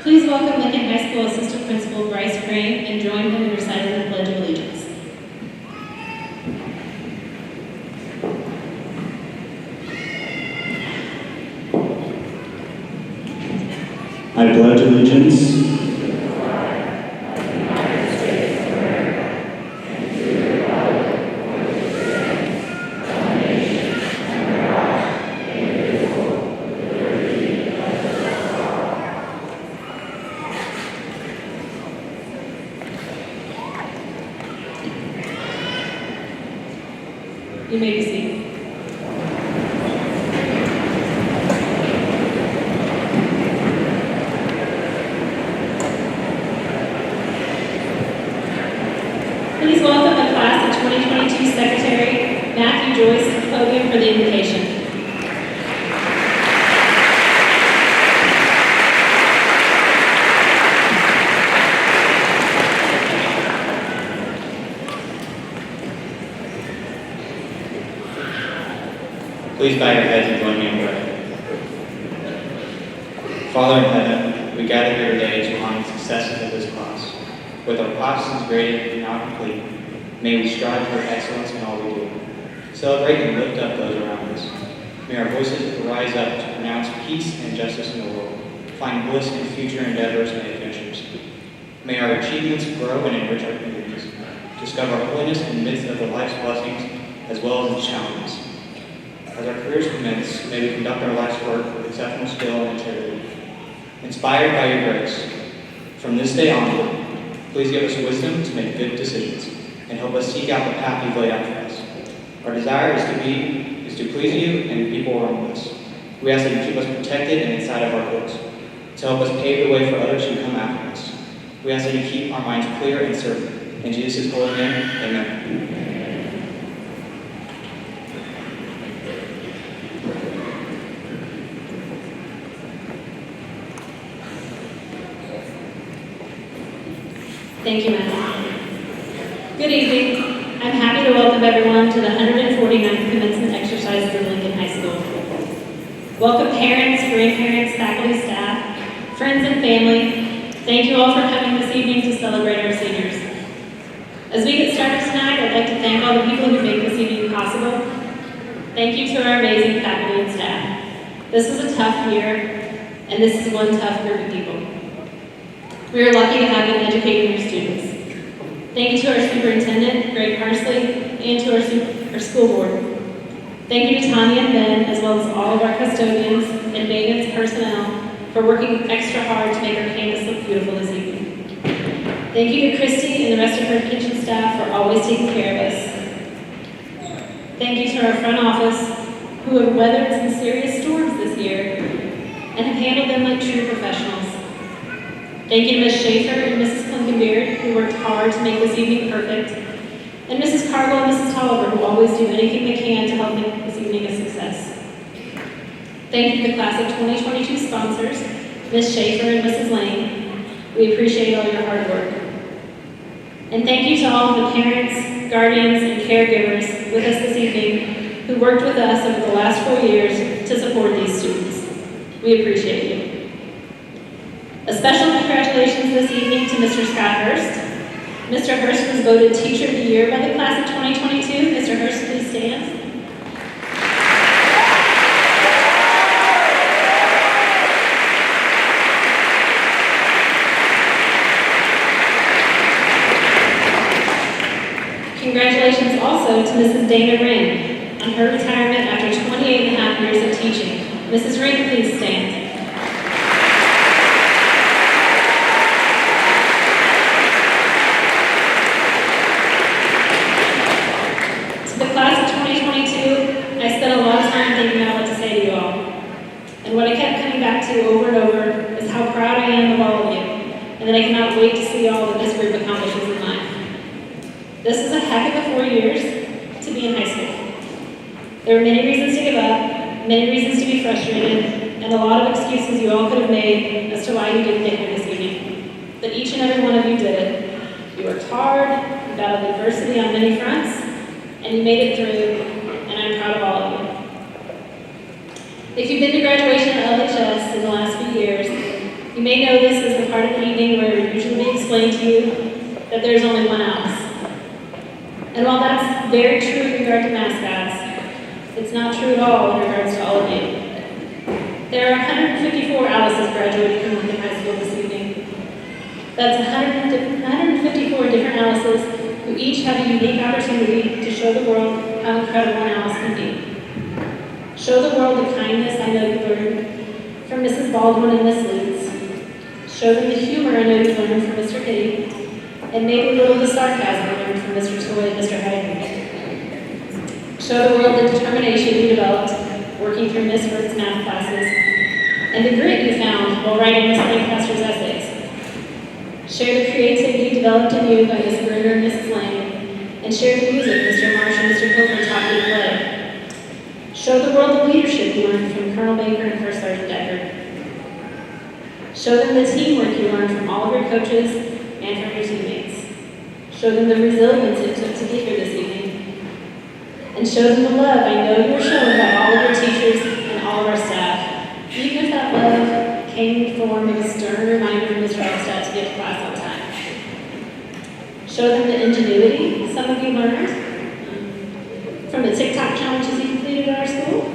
Please welcome Lincoln High School Assistant Principal Bryce Crane and join him in reciting the Pledge of Allegiance. I pledge allegiance You may be seated. Please welcome the class of 2022 Secretary Matthew Joyce to the podium for the invocation. Please bow your heads and join me in prayer. Father in heaven, we gather here today to honor the successes of this class. With our processes graded and now complete, may we strive for excellence in all we do. Celebrate and lift up those around us. May our voices rise up to pronounce peace and justice in the world, find bliss in future endeavors and adventures. May our achievements grow and enrich our communities, discover holiness in the midst of the life's blessings as well as its challenges. As our careers commence, may we conduct our life's work with exceptional skill and integrity. Inspired by your grace, from this day onward, please give us wisdom to make good decisions and help us seek out the path you've laid out for us. Our desire is to please you and the people around us. We ask that you keep us protected and inside of our courts, to help us pave the way for others who come after us. We ask that you keep our minds clear and certain. In Jesus' holy name, amen. Thank you, Matt. Good evening. I'm happy to welcome everyone to the 149th commencement exercises of Lincoln High School. Welcome parents, grandparents, faculty, staff, friends, and family. Thank you all for coming this evening to celebrate our seniors. As we get started tonight, I'd like to thank all the people who make this evening possible. Thank you to our amazing faculty and staff. This is a tough year, and this is one tough group of people. We are lucky to have been educating your students. Thank you to our superintendent, Greg Parsley, and to our school board. Thank you to Tanya and Ben, as well as all of our custodians and maintenance personnel for working extra hard to make our campus look beautiful this evening. Thank you to Christy and the rest of her kitchen staff for always taking care of us. Thank you to our front office, who have weathered some serious storms this year and have handled them like true professionals. Thank you to Ms. Schaefer and Mrs. Klinkenbeard, who worked hard to make this evening perfect, and Mrs. Cargill and Mrs. Tolliver, who always do anything they can to help make this evening a success. Thank you to the class of 2022 sponsors, Ms. Schaefer and Mrs. Lane. We appreciate all your hard work. And thank you to all of the parents, guardians, and caregivers with us this evening who worked with us over the last 4 years to support these students. We appreciate you. A special congratulations this evening to Mr. Scott Hurst. Mr. Hurst was voted Teacher of the Year by the class of 2022. Mr. Hurst, please stand. Congratulations also to Mrs. Dana Wren on her retirement after 28 and a half years of teaching. Mrs. Wren, please stand. I spent a lot of time thinking about what to say to you all. And what I kept coming back to over and over is how proud I am of all of you, and that I cannot wait to see all that this group accomplishes in life. This is a heck of a 4 years to be in high school. There were many reasons to give up, many reasons to be frustrated, and a lot of excuses you all could have made as to why you didn't get here this evening. But each and every one of you did it. You worked hard, you battled adversity on many fronts, and you made it through. I'm proud of all of you. If you've been to graduation at LHS in the last few years, you may know this is the the part of the evening where it usually be explained to you that there's only one Alice. And while that's very true in regard to mascots, it's not true at all in regards to all of you. There are 154 Alice's graduating from Lincoln High School this evening. That's 154 different Alice's who each have a unique opportunity to show the world how incredible an Alice can be. Show the world the kindness I know you learned from Mrs. Baldwin and Miss Leeds. Show them the humor I know you learned from Mr. Kitty, and maybe a little of the sarcasm you learned from Mr. Toy and Mr. Hyden. Show the world the determination you developed working through Miss Bird's math classes, and the grit you found while writing Miss Lancaster's essays. Share the creativity developed in you by Miss Berger and Mrs. Lane, and share the music Mr. Marsh and Mr. Copeland taught you to play. Show the world the leadership you learned from Colonel Baker and First Sergeant Decker. Show them the teamwork you learned from all of your coaches and from your teammates. Show them the resilience it took to get here this evening. And show them the love I know you were shown by all of your teachers and all of our staff, even if that love came in the form of a stern reminder from Mr. Elstad to get to class on time. Show them the ingenuity some of you learned from the TikTok challenges you completed at our school.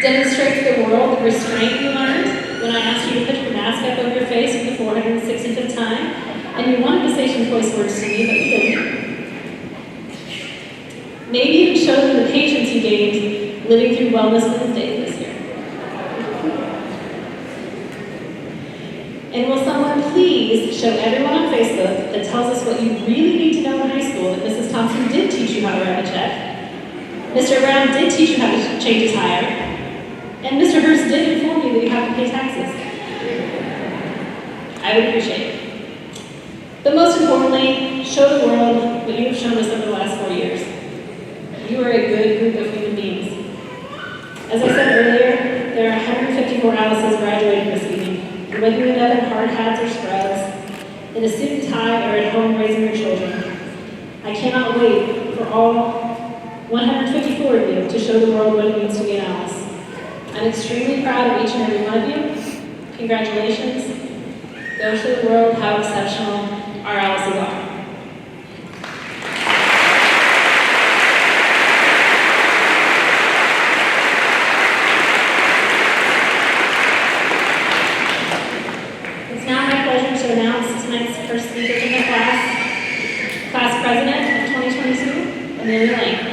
Demonstrate to the world the restraint you learned when I asked you to put your mask up over your face for the 465th time, and you wanted to say some choice words to me, but you didn't. Maybe even show them the patience you gained living through Wellness Wednesday this year. And will someone please show everyone on Facebook that tells us what you really need to know in high school that Mrs. Thompson did teach you how to write a check, Mr. Brown did teach you how to change a tire, and Mr. Hurst did inform you that you have to pay taxes. I would appreciate it. But most importantly, show the world what you have shown us over the last 4 years. You are a good group of human beings. As I said earlier, there are 154 Alice's graduating this evening, and whether you end up in hard hats or scrubs, in a suit and tie, or at home raising your children, I cannot wait for all 154 of you to show the world what it means to be an Alice. I'm extremely proud of each and every one of you. Congratulations. Go show the world how exceptional our Alice's are. It's now my pleasure to announce tonight's first speaker in the class president of 2022, Amelia Lane.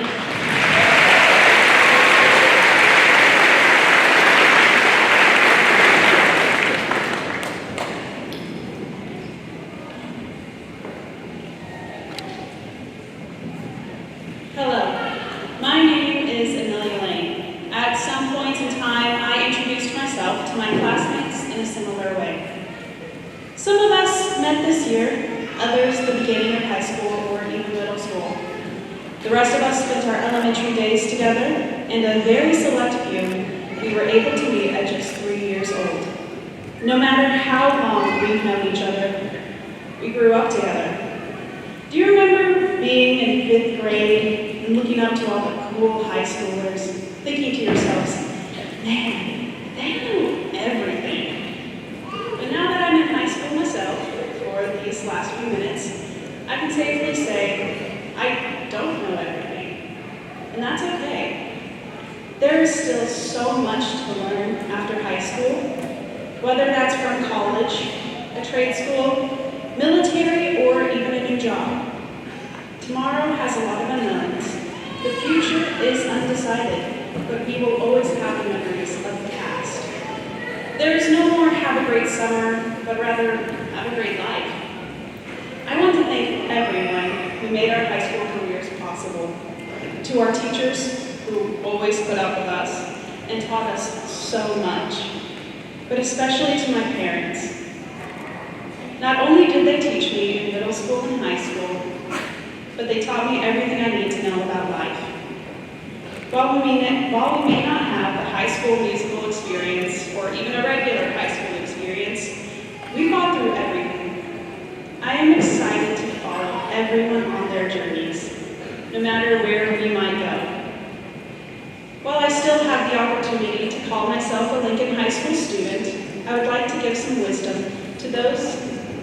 The rest of us spent our elementary days together, and a very select few we were able to meet at just 3 years old. No matter how long we've known each other, we grew up together. Do you remember being in 5th grade and looking up to all the cool high schoolers, thinking to yourselves, man, they know everything. But now that I'm in high school myself, for these last few minutes, I can safely say, I don't know everything, and that's okay. There is still so much to learn after high school, whether that's from college, a trade school, military, or even a new job. Tomorrow has a lot of unknowns. The future is undecided, but we will always have the memories of the past. There is no more have a great summer, but rather have a great life. I want to thank everyone who made our high school careers possible. To our teachers, who always put up with us and taught us so much, but especially to my parents. Not only did they teach me in middle school and high school, but they taught me everything I need to know about life. While we may not have the high school musical experience or even a regular high school experience, we fought through everything. I am excited to follow everyone on their journeys, no matter where we might go. While I still have the opportunity to call myself a Lincoln High School student, I would like to give some wisdom to those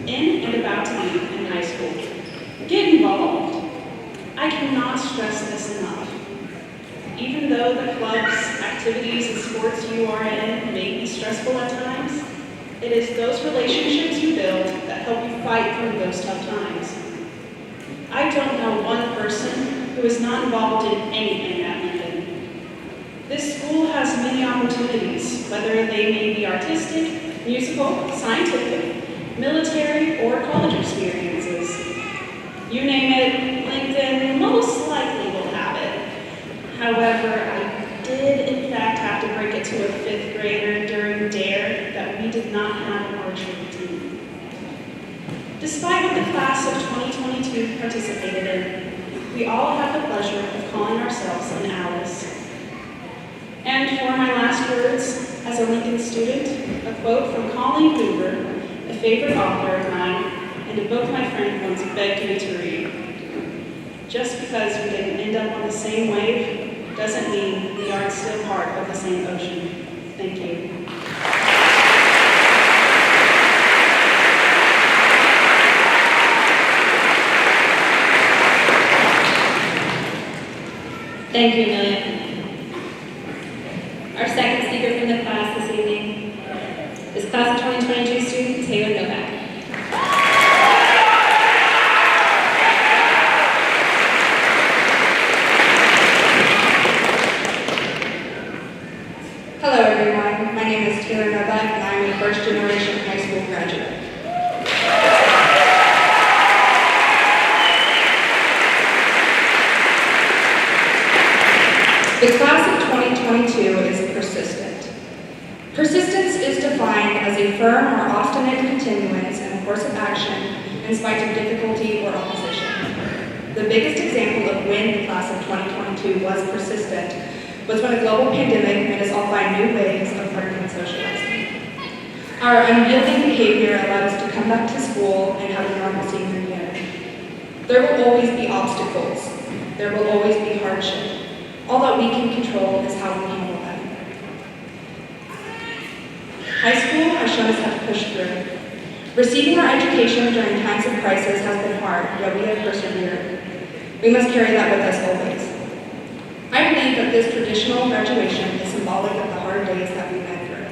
in and about to be in high school. Get involved. I cannot stress this enough. Even though the clubs, activities, and sports you are in may be stressful at times, it is those relationships you build that help you fight through those tough times. I don't know one person who is not involved in anything at Lincoln. This school has many opportunities, whether they may be artistic, musical, scientific, military, or college experiences. You name it, Lincoln most likely will have it. However, I did in fact have to break it to a 5th grader during DARE that we did not have an archery team. Despite what the class of 2022 participated in, we all have the pleasure of calling ourselves an Alice. And for my last words as a Lincoln student, a quote from Colleen Hoover, a favorite author of mine, and a book my friend once begged me to read. Just because we didn't end up on the same wave doesn't mean we aren't still part of the same ocean. Thank you. Thank you, Amelia. Our second speaker from the class this evening is class of 2022 student Taylor Novak. Hello everyone, my name is Taylor Novak and I am a first-generation high school graduate. The class of 2022 is persistent. Persistence is defined as a firm or obstinate continuance in a course of action in spite of difficulty or opposition. The biggest example of when the class of 2022 was persistent was when a global pandemic made us all find new ways of learning and socializing. Our unyielding behavior allowed us to come back to school and have a normal senior year. There will always be obstacles. There will always be hardship. All that we can control is how we handle them. High school has shown us how to push through. Receiving our education during times of crisis has been hard, yet we have persevered. We must carry that with us always. I believe that this traditional graduation is symbolic of the hard days that we went through.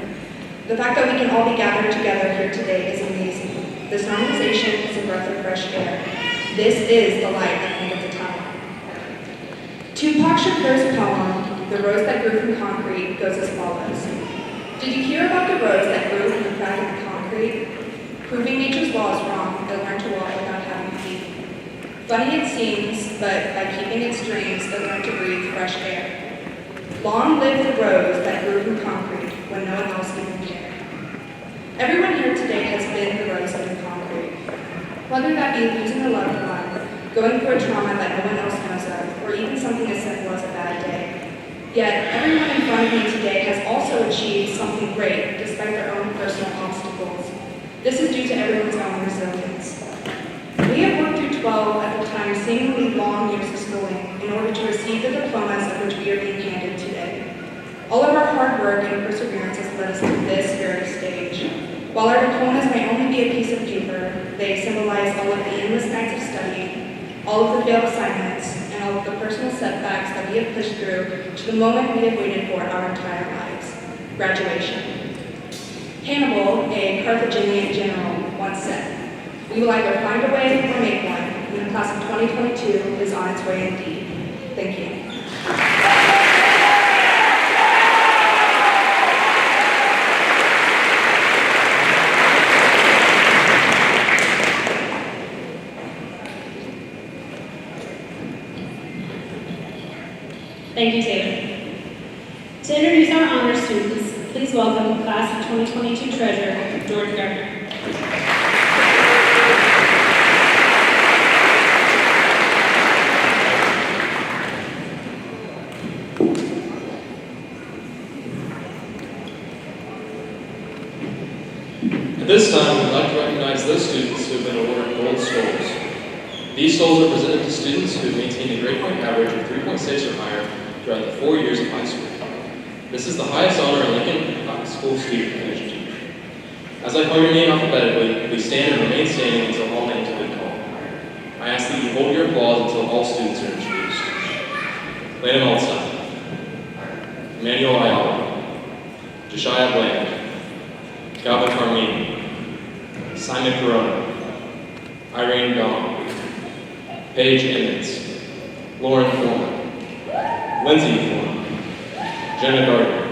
The fact that we can all be gathered together here today is amazing. This normalization is a breath of fresh air. This is the light at the end of the tunnel. Tupac Shakur's poem, The Rose That Grew from Concrete, goes as follows. Did you hear about the rose that grew from the crack of the concrete? Proving nature's laws wrong, it learned to walk without having feet. Funny it seems, but by keeping its dreams, it learned to breathe fresh air. Long live the rose that grew from concrete when no one else even cared. Everyone here today has been the rose under concrete. Whether that be losing a loved one, going through a trauma that no one else knows of, or even something as simple as a bad day. Yet, everyone in front of me today has also achieved something great despite their own personal obstacles. This is due to everyone's own resilience. We have worked through 12 at the time seemingly long years of schooling in order to receive the diplomas of which we are being handed today. All of our hard work and perseverance has led us to this very stage. While our diplomas may only be a piece of paper, they symbolize all of the endless nights of studying, all of the failed assignments, and all of the personal setbacks that we have pushed through to the moment we have waited for our entire lives, graduation. Hannibal, a Carthaginian general, once said, "We will either find a way or make one, and the class of 2022 is on its way indeed." Thank you. Thank you, Taylor. To introduce our honor students, please welcome class of 2022 treasurer, George Gardner. At this time, we'd like to recognize those students who have been awarded gold stoles. These stoles are presented to students who have maintained a grade point average of 3.6 or higher throughout the 4 years of high school. This is the highest honor a Lincoln High School student can achieve. As I call your name alphabetically, please stand and remain standing until all names have been called. I ask that you hold your applause until all students are introduced. Landon Alstein, Emmanuel Ayala, Josiah Bland, Calvin Carmine, Simon Corona, Irene Dong, Paige Emmons, Lauren Foreman, Lindsay Foreman, Jenna Gardner,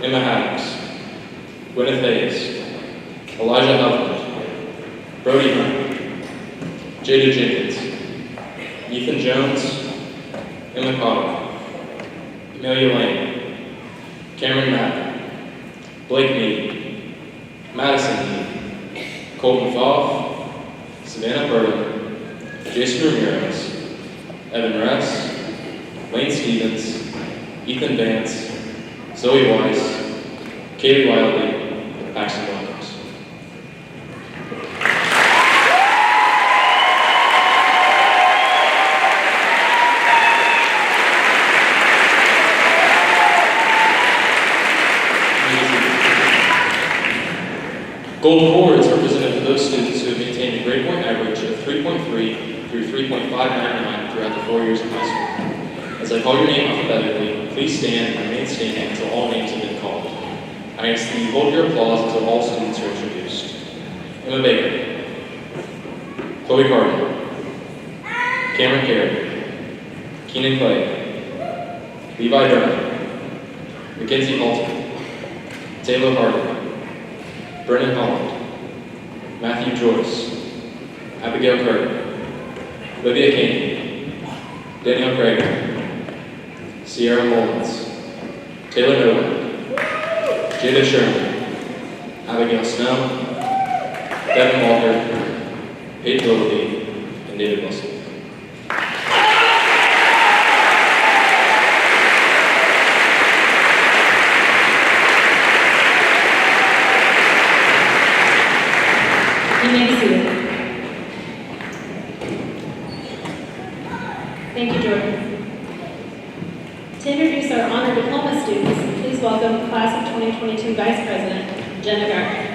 Emma Haddox, Gwyneth Hayes, Elijah Hufford, Brody Hunt, Jada Jenkins, Ethan Jones, Emma Cotter, Amelia Lane, Cameron Madden, Blake Mead, Madison Mead, Colton Foff, Savannah Burton, Jason Ramirez, Evan Ress, Lane Stevens, Ethan Vance, Zoe Weiss, Kaylee Wiley, Paxton Williams. Gold cords are presented to those students who have maintained a grade point average of 3.3 through 3.599 throughout the 4 years of high school. As I call your name alphabetically, please stand and remain standing until all names have been called. I ask that you hold your applause until all students are introduced. Emma Baker, Chloe Carter, Cameron Carey, Keenan Clay, Levi Durham, Mackenzie Halton, Taylor Harder, Brennan Holland, Matthew Joyce, Abigail Kirk, Olivia Kane, Danielle Craig, Sierra Mullins, Taylor Nolan, Jada Sherman, Abigail Snow, Devin Walker, Paige Willoughby, and David Wilson. You may be seated. Thank you, Jordan. To introduce our honor diploma students, please welcome class of 2022 Vice President, Jenna Gardner.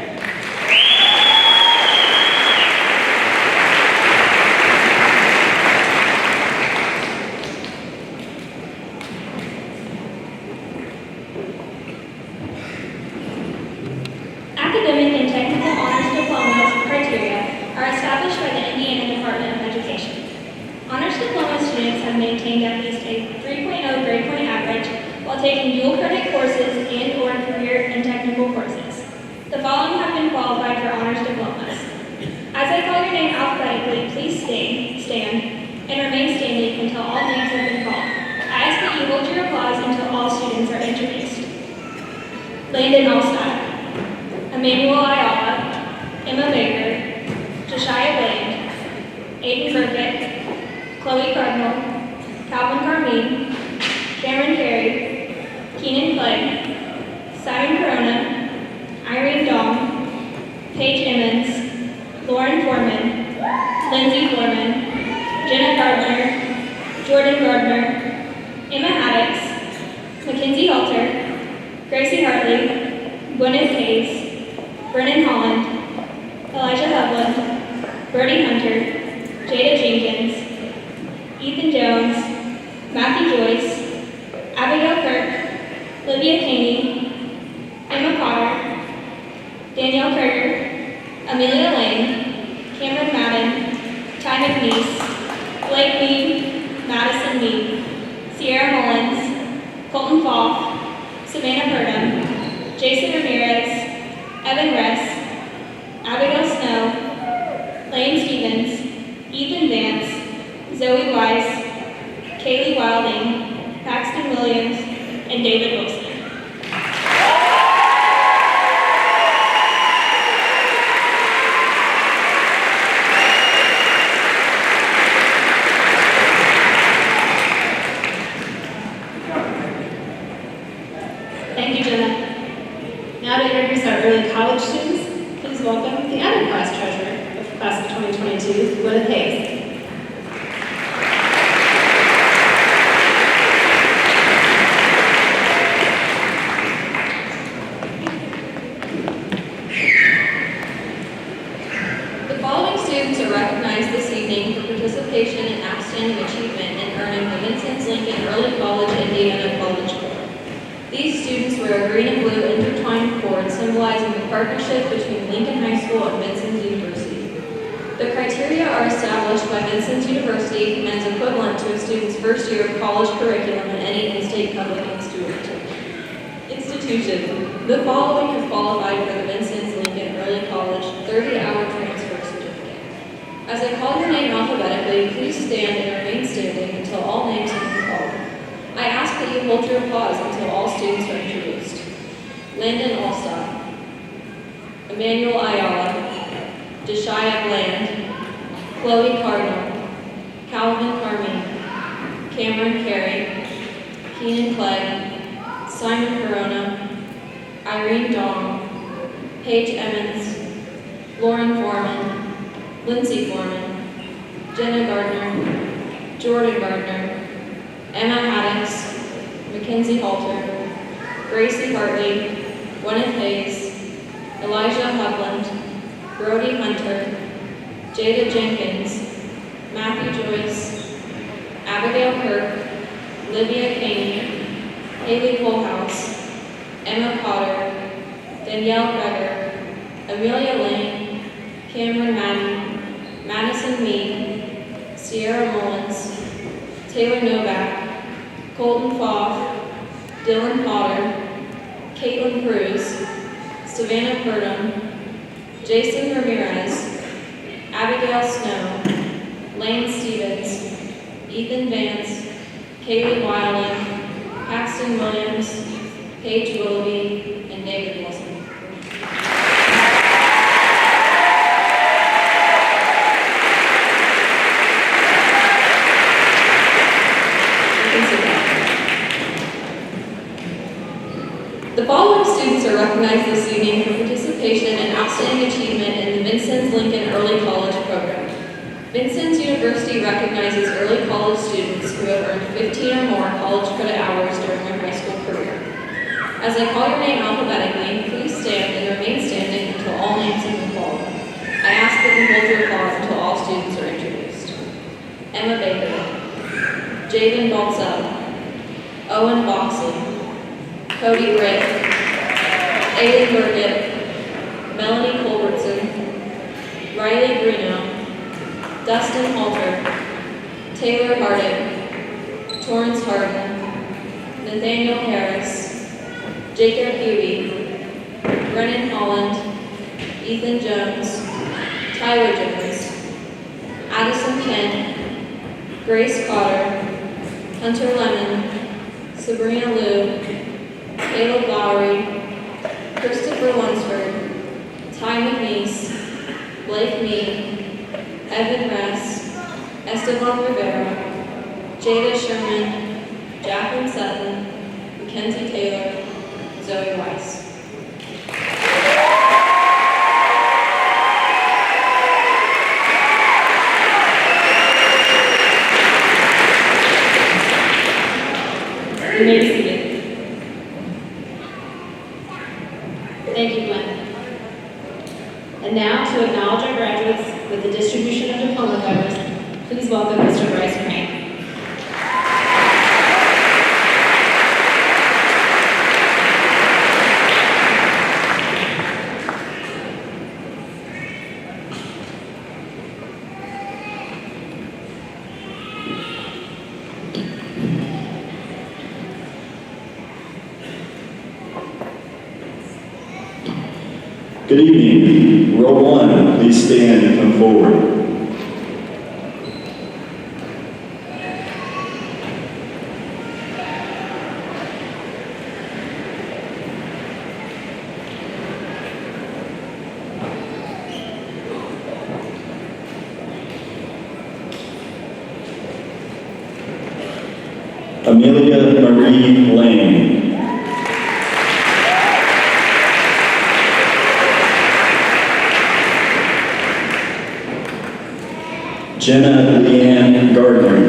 Academic and technical honors diploma criteria are established by the Indiana Department of Education. Honors diploma students have maintained at least a 3.0 grade point average while taking dual credit courses and/or career and technical courses. The following have been qualified for honors diplomas. As I call your name alphabetically, please stand and remain standing until all names have been called. I ask that you hold your applause until all students are introduced. Landon Alstein, Emmanuel Ayala, Emma Baker, Josiah Bland, Aiden Burkett, Chloe Cardinal, Calvin Carmine, Cameron Carey, Keenan Clay, Simon Corona, Irene Dong, Paige Emmons, Lauren Foreman, Lindsay Foreman, Jenna Gardner, Jordan Gardner, Emma Haddox, Mackenzie Halter, Gracie Hartley, Gwyneth Hayes, Brennan Holland, Elijah Hovland, Brody Hunter, Jada Jenkins, Ethan Jones, Matthew Joyce, Abigail Kirk, Olivia Caney, Emma Cotter, Danielle Kroger, Amelia Lane, Cameron Madden, Ty McNeese, Blake Mead, Madison Mead, Sierra Mullins, Colton Foff, Savannah Purdom, Jason Ramirez, Evan Ress, Abigail Snow, Lane Stevens, Ethan Vance, Zoe Weiss, Kaylee Wilding, Paxton Williams, and David Wilson. Thank you, Jenna. Now to introduce our early college students, please welcome the other class treasurer of class of 2022, Gwyneth Hayes. participation and outstanding achievement in earning the Vincennes-Lincoln Early College Indiana College Cord. These students wear a green and blue intertwined cord symbolizing the partnership between Lincoln High School and Vincennes University. The criteria are established by Vincennes University and is equivalent to a student's first year of college curriculum in any in-state public institution. The following have qualified for the Vincennes-Lincoln Early College 30-hour transfer certificate. As I call your name alphabetically, please stand and remain standing until all names have been called. I ask that you hold your applause until all students are introduced. Landon Alstott, Emmanuel Ayala, Jeshia Bland, Chloe Cardinal, Calvin Carmine, Cameron Carey, Keenan Clegg, Simon Corona, Irene Dong, Paige Emmons, Lauren Foreman, Lindsay Foreman, Jenna Gardner, Jordan Gardner, Emma Haddix, Mackenzie Halter, Gracie Hartley, Gwyneth Hayes, Elijah Hubland, Brody Hunter, Jada Jenkins, Matthew Joyce, Abigail Kirk, Livia Caney, Haley Kohlhaus, Emma Potter, Danielle Greger, Amelia Lane, Cameron Madden, Madison Mead, Sierra Mullins, Taylor Novak, Colton Foff, Dylan Potter, Caitlin Cruz, Savannah Purdom, Jason Ramirez, Abigail Snow, Lane Stevens, Ethan Vance, Kaylee Wilding, Paxton Williams, Paige Willoughby, and David Wilson. You can sit down. The following students are recognized this evening for participation and outstanding achievement in the Vincennes-Lincoln Early College program. Vincennes University recognizes early college students who have earned 15 or more college credit hours during their high school career. As I call your name alphabetically, please stand and remain standing until all names have been called. I ask that you hold your applause until all students are introduced. Emma Baker, Jaden Baltzell, Owen Boxley, Cody Britt, Aiden Burkett, Melanie Culbertson, Riley Greeno, Dustin Halter, Taylor Harding, Torrance Harden, Nathaniel Harris, Jacob Beauty, Brennan Holland, Ethan Jones, Tyler Jones, Addison Kent, Grace Cotter, Hunter Lemon, Sabrina Liu, Caleb Lowry, Christopher Lunsford, Ty McNeese, Blake Mead, Evan Ress, Esteban Rivera, Jada Sherman, Jacqueline Sutton, Mackenzie Taylor, Zoe Weiss. You may be seated. Thank you, Gwen. And now, to acknowledge our graduates with the distribution of diploma covers, please welcome Mr. Bryce Crane. Good evening. Row 1, please stand and come forward. Amelia Marie Lane. Jenna Leanne Gardner.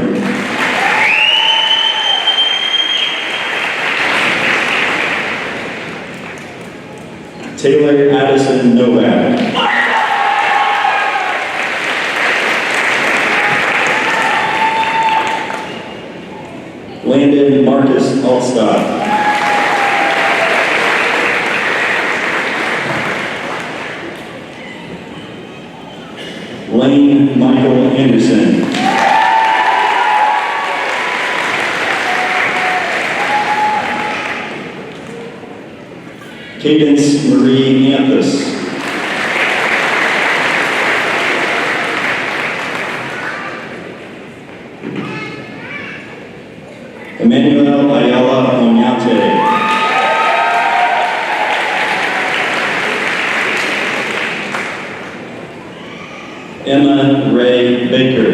Taylor Addison Novak. Landon Marcus Alstott. Lane Michael Anderson. Cadence Marie Ampus. Emmanuel Ayala Oñate. Emma Ray Baker.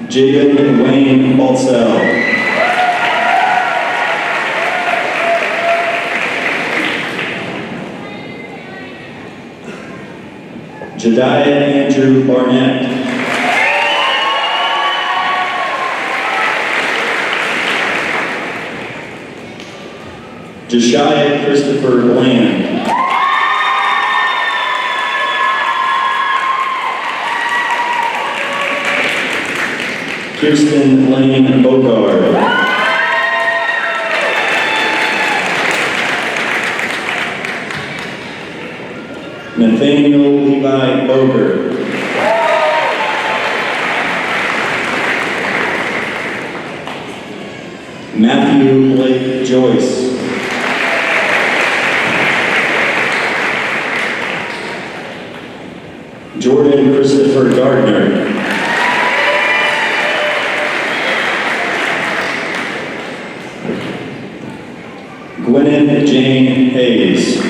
Jaden Wayne Baltzell. Jediah Andrew Barnett. Josiah Christopher Bland. Kirsten Lane Bogard. Nathaniel Levi Boger. Matthew Blake Joyce. Jordan Christopher Gardner. Gwyneth Jane Hayes.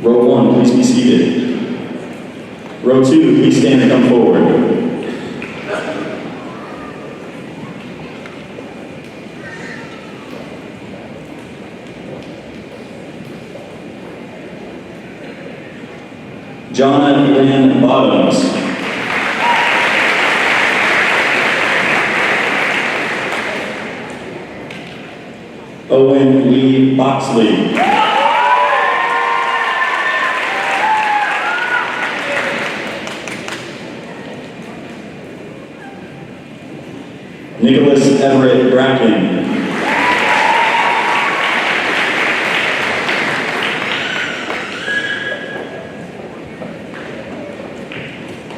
Row 1, please be seated. Row 2, please stand and come forward. Jonna Lynn Bottoms. Owen Lee Boxley. Nicholas Everett Bracken.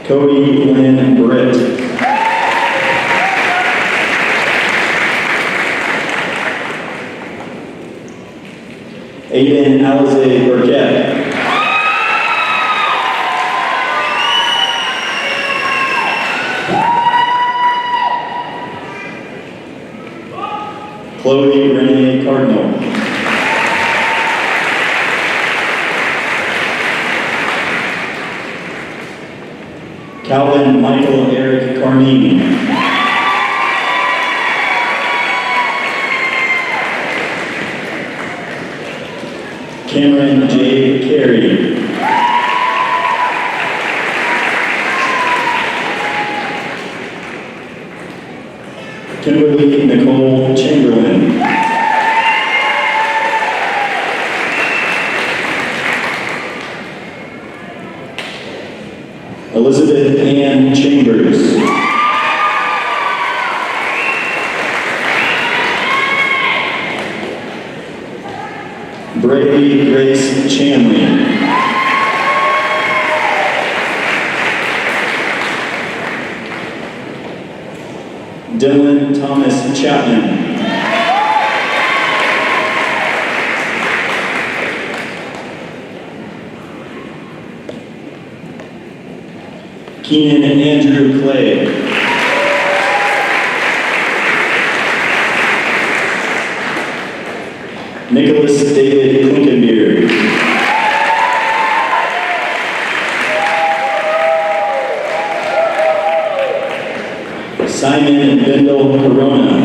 Cody Lynn Britt. Aiden Alize Burkett. Chloe Renee Cardinal. Calvin Michael Eric Carnini. Cameron J. Carey. Kimberly Nicole Chamberlain. Elizabeth Ann Chambers. Brady Grace Chanley. Dylan Thomas Chapman. Keenan Andrew Clay. Nicholas David Klinkenbeard. Simon Bindle Corona.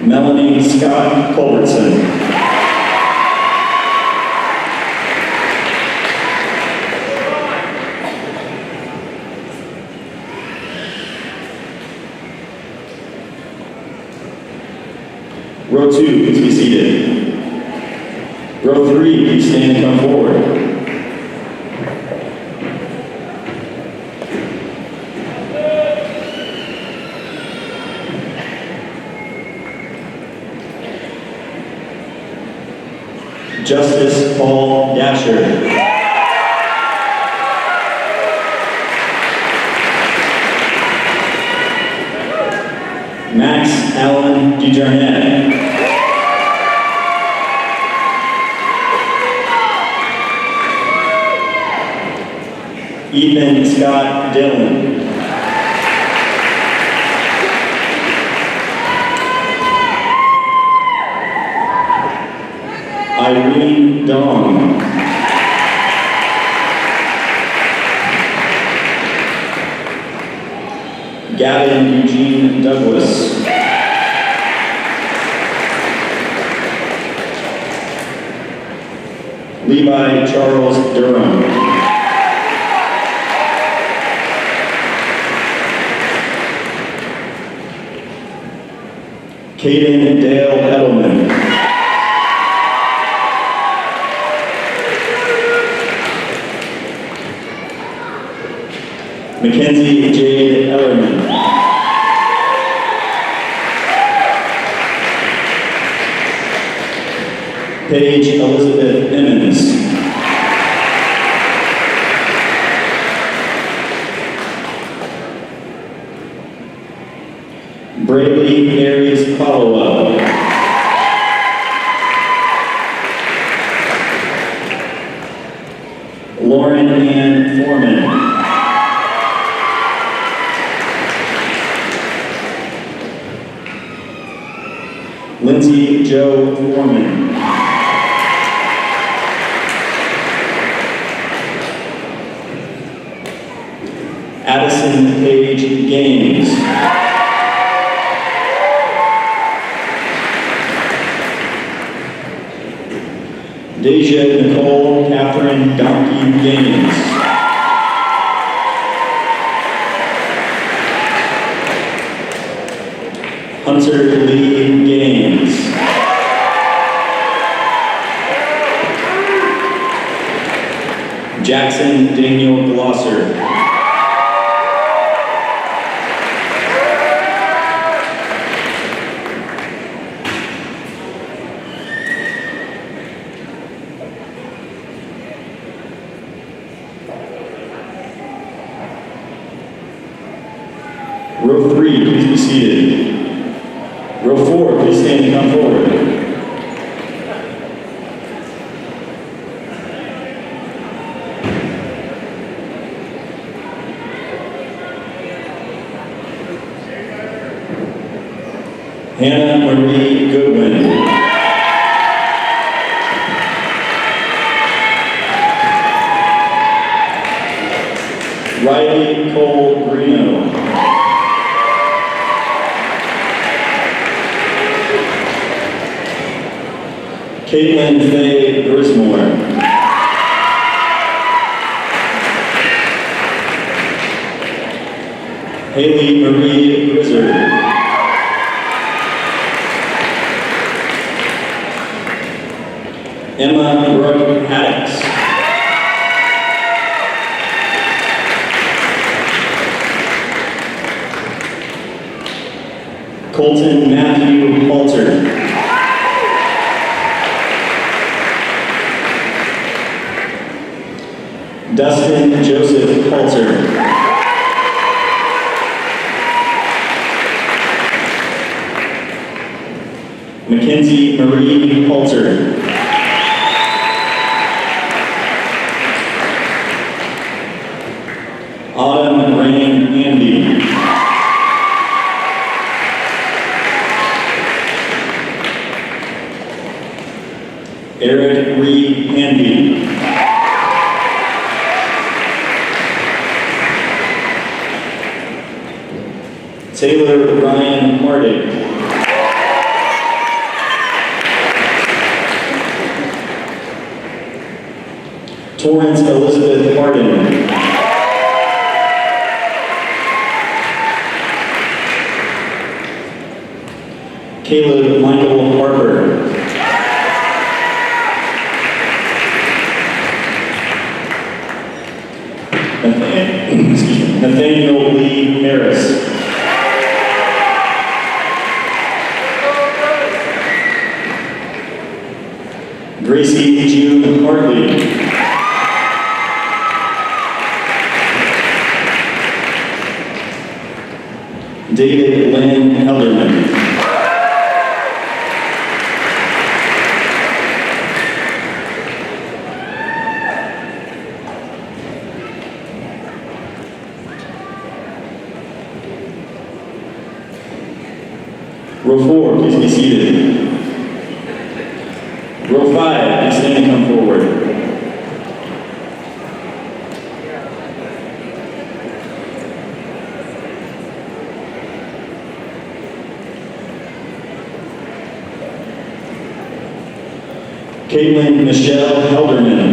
Melanie Scott Culbertson. Row 2, please be seated. Row 3, please stand and come forward. Justice Paul Dasher. Max Allen DeJarnette. Ethan Scott Dillon. Irene Dong. Gavin Eugene Douglas. Levi Charles Durham. Caden Dale Edelman. Mackenzie Jade Ellerman. Paige Elizabeth Emmons. Braylee Aries Follow-Up. Lauren Ann Foreman. Lindsay Joe Foreman. Addison Paige Gaines. Deja Nicole Catherine Donkey Gaines. Hunter Lee Gaines. Jackson Daniel Glosser. Row 3, please be seated. Row 4, please stand and come forward. Hannah Marie Goodwin. Riley Cole Greeno. Caitlin Faye Grismore. Haley Marie Grizzard. Emma Brooke Haddix. Colton Matthew Halter. Dustin Joseph Halter. Mackenzie Marie Halter. Autumn Rain Andy. Eric Reed Handy. Taylor Ryan Hardig. Torrance Elizabeth Harden. Caleb Michael Gracie June Hartley. David Lynn Helderman. Row 4, please be seated. Row 5, please stand and come forward. Caitlin Michelle Helderman.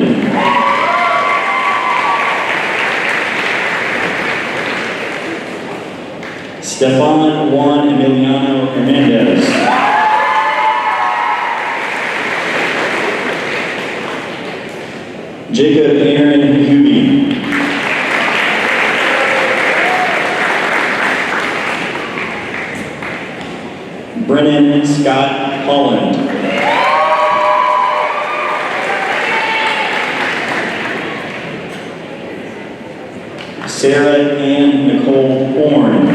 Stefan Juan Emiliano Hernandez. Jacob Aaron Huey. Brennan Scott Holland. Sarah Ann Nicole Horn.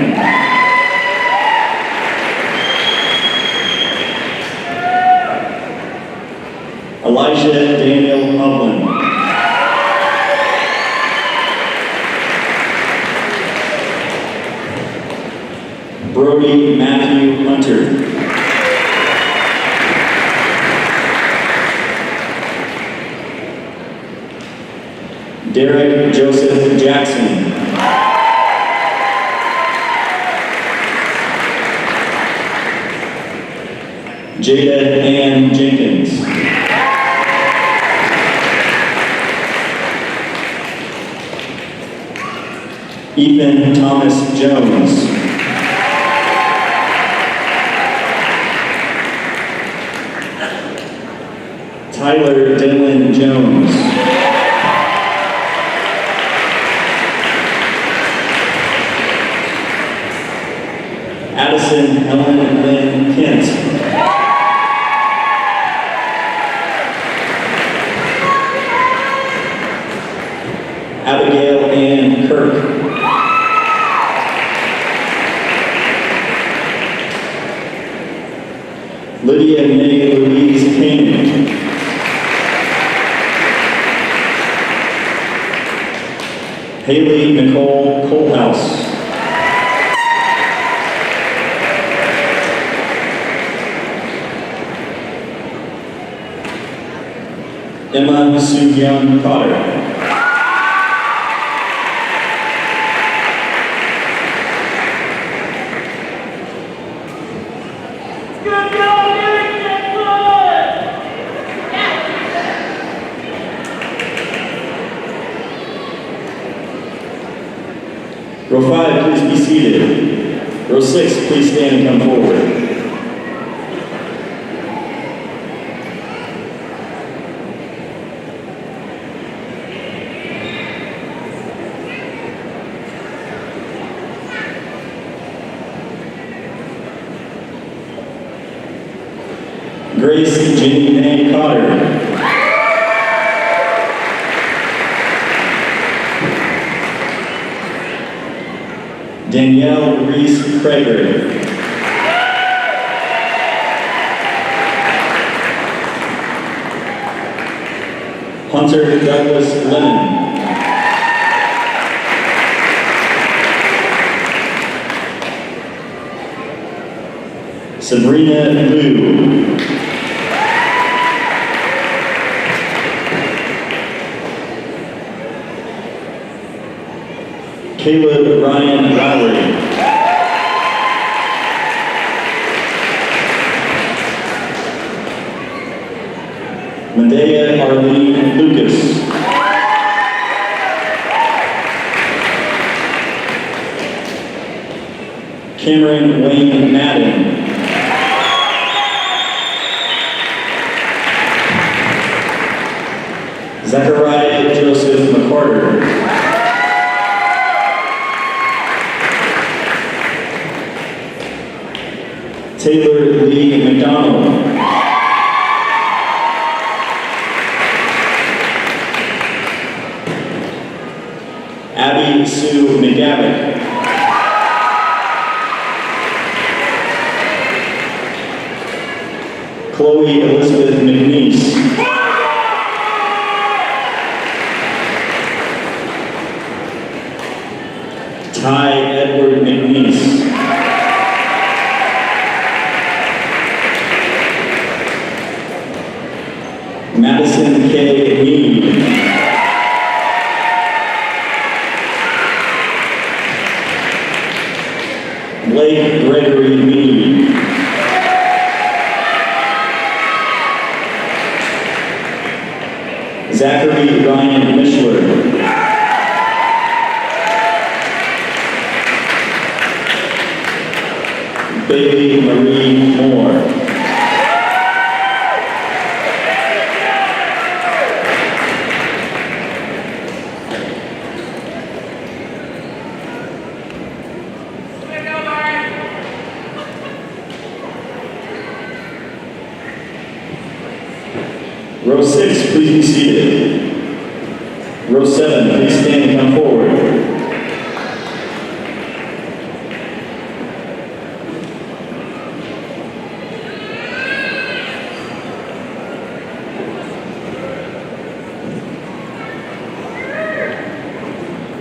Elijah Daniel Upland. Brody Matthew Hunter. Derek Joseph Jackson. Jada Ann Jenkins. Ethan Thomas Jones. Tyler Dylan Jones. Addison Ellen Lynn Kent. Abigail Ann Kirk. Lydia May Louise Kane. Haley Nicole Colehouse. Emma Sue Young Cotter. Row 5, please be seated. Row 6, please stand and come forward. Grace Jenny May Cotter. Danielle Reese Krager. Hunter Douglas Lennon. Sabrina Liu. Caleb Ryan Lowry. Medea Arlene Lucas. Cameron Wayne Madden. Zachariah Joseph McCarter. Taylor Lee McDonald. Chloe Elizabeth McNeese. Ty Edward McNeese. Madison K. Mead. Blake Gregory Mead. Zachary Ryan Mishler. Bailey Marie Moore. Row 6, please be seated. Row 7, please stand and come forward.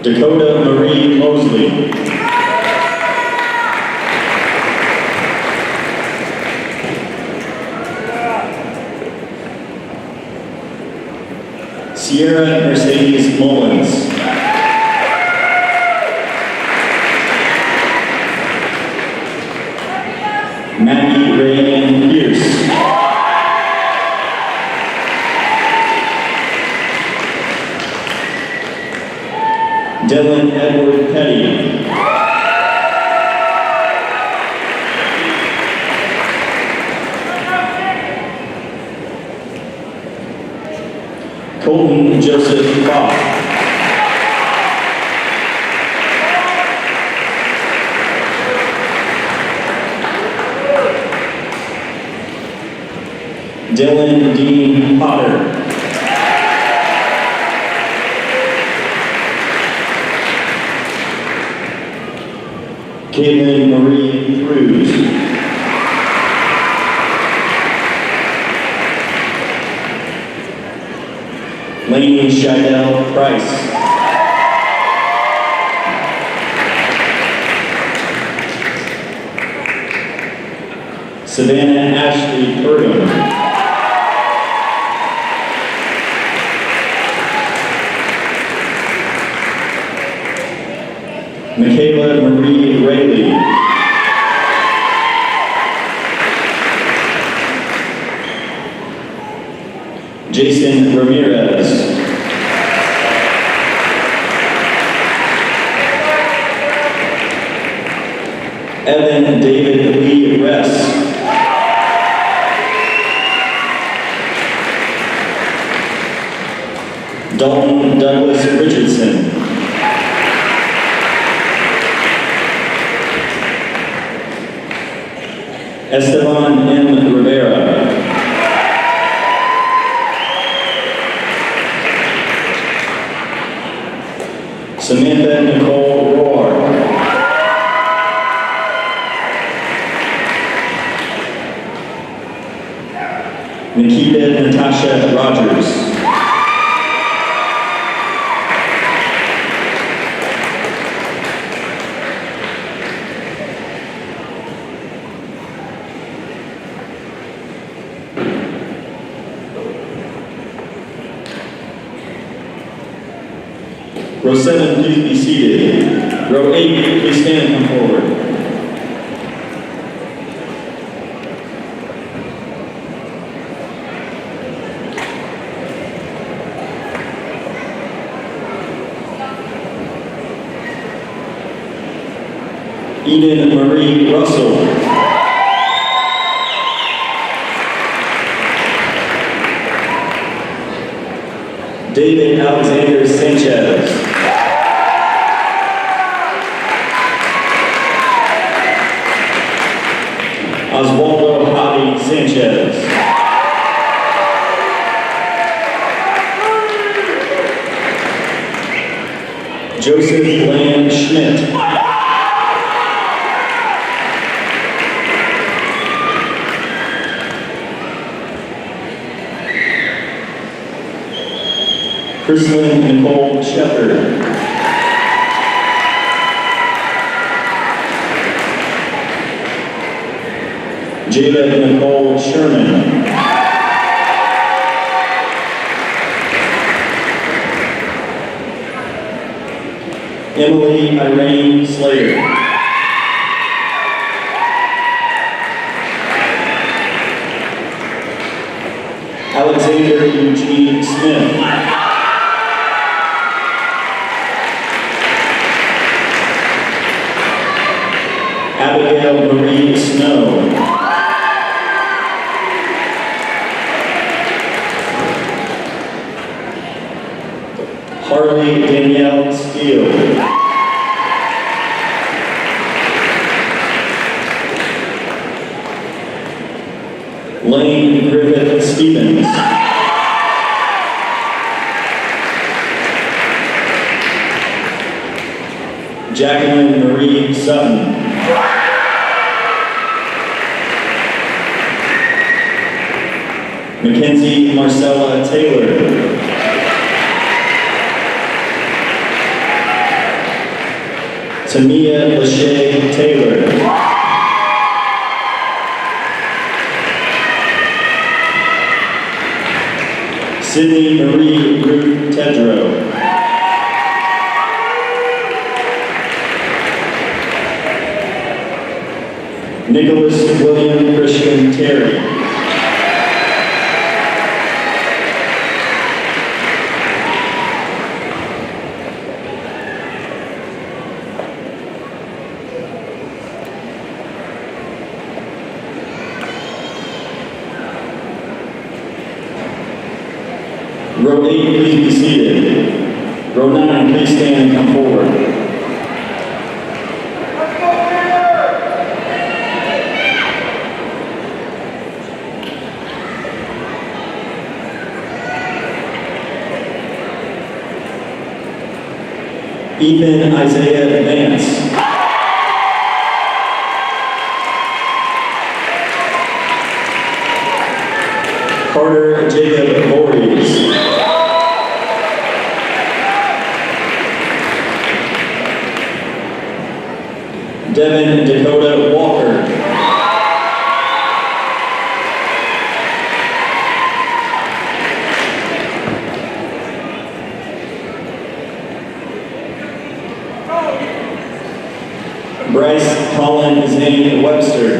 Dakota Marie Mosley. Sierra Mercedes Mullins. Maggie Rayanne Pierce. Dylan Edward Petty. Colton Joseph Bach. Dylan Dean Potter. Caitlin Marie Cruz. Lainey Shidell Price. Savannah Ashley Purdom. Michaela Marie Rayleigh. Jason Ramirez. Evan David Lee Ress. Dalton Douglas Richardson. Esteban M. Rivera. Samantha Nicole Rohr. Nikita Natasha Rogers. Row 7, please be seated. Row 8, please stand and come forward. Eden Marie Russell. David Alexander Sanchez. Oswaldo Javi Sanchez. Joseph Bland Schmidt. Chrislyn Nicole Shepherd. Jada Nicole Sherman. Emily Irene Slater. Alexander Eugene Smith. Abigail Marie Snow. Harley Danielle Steele. Lane Griffith Stevens. Jacqueline Marie Sutton. Mackenzie Marcella Taylor. Tamia Lachey Taylor. Sydney Marie Ruth Tedrow. Nicholas William Christian Terry. Row 8, please be seated. Row 9, please stand and come forward. Ethan Isaiah Vance. Carter Jacob Voorhees. Devin Dakota Walker. Bryce Colin Zane Webster.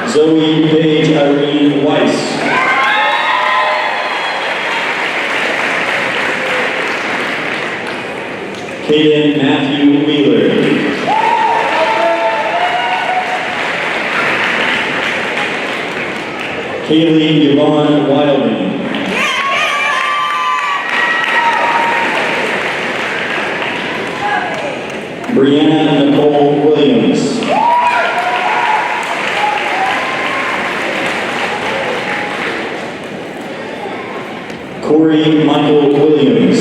Zoe Paige Irene Weiss. Caden Matthew Wheeler. Kaylee Yvonne Wilding. Brianna Nicole Williams. Corey Michael Williams.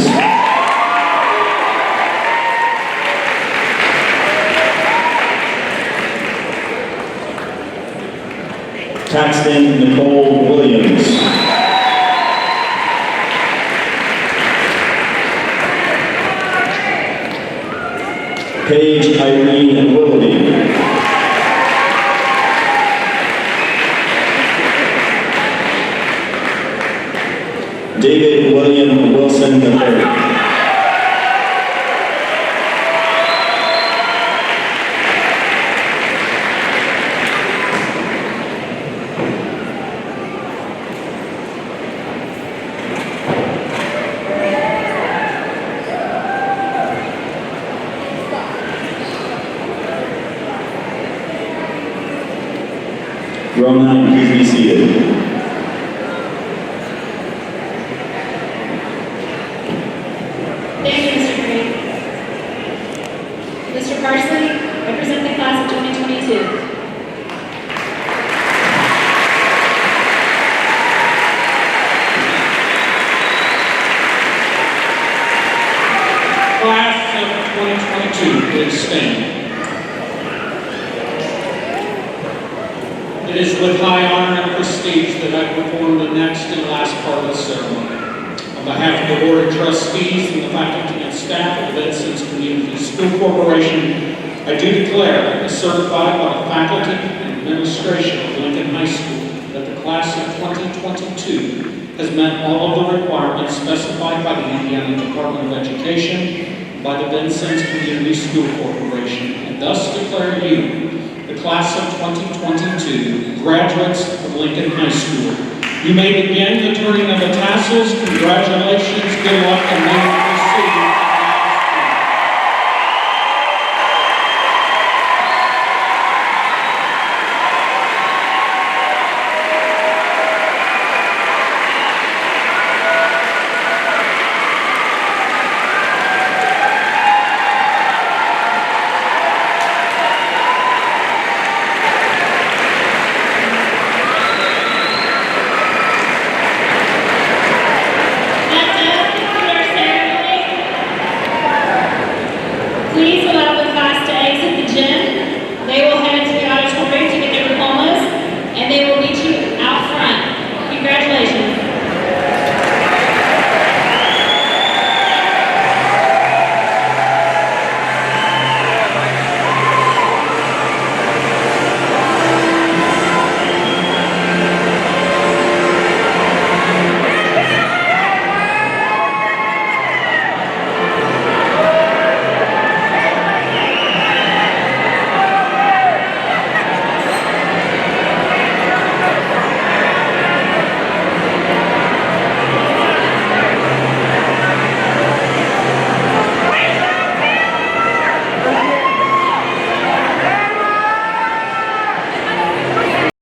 Paxton Nicole Williams. Paige Irene Willoughby. David William Wilson III. Row 9, please be seated. Thank you, Mr. Green. Mr. Parsley, represent the class of 2022. Class of 2022, please stand. It is with high honor and prestige that I perform the next and last part of the ceremony. On behalf of the Board of Trustees and the faculty and staff of the Vincent's Community School Corporation, I do declare as certified by the faculty and administration of Lincoln High School that the class of 2022 has met all of the requirements specified by the Indiana Department of Education, by the Vincent's Community School Corporation, and thus declare you, the class of 2022, graduates of Lincoln High School. You may begin the turning of the tassels. Congratulations, good luck, and may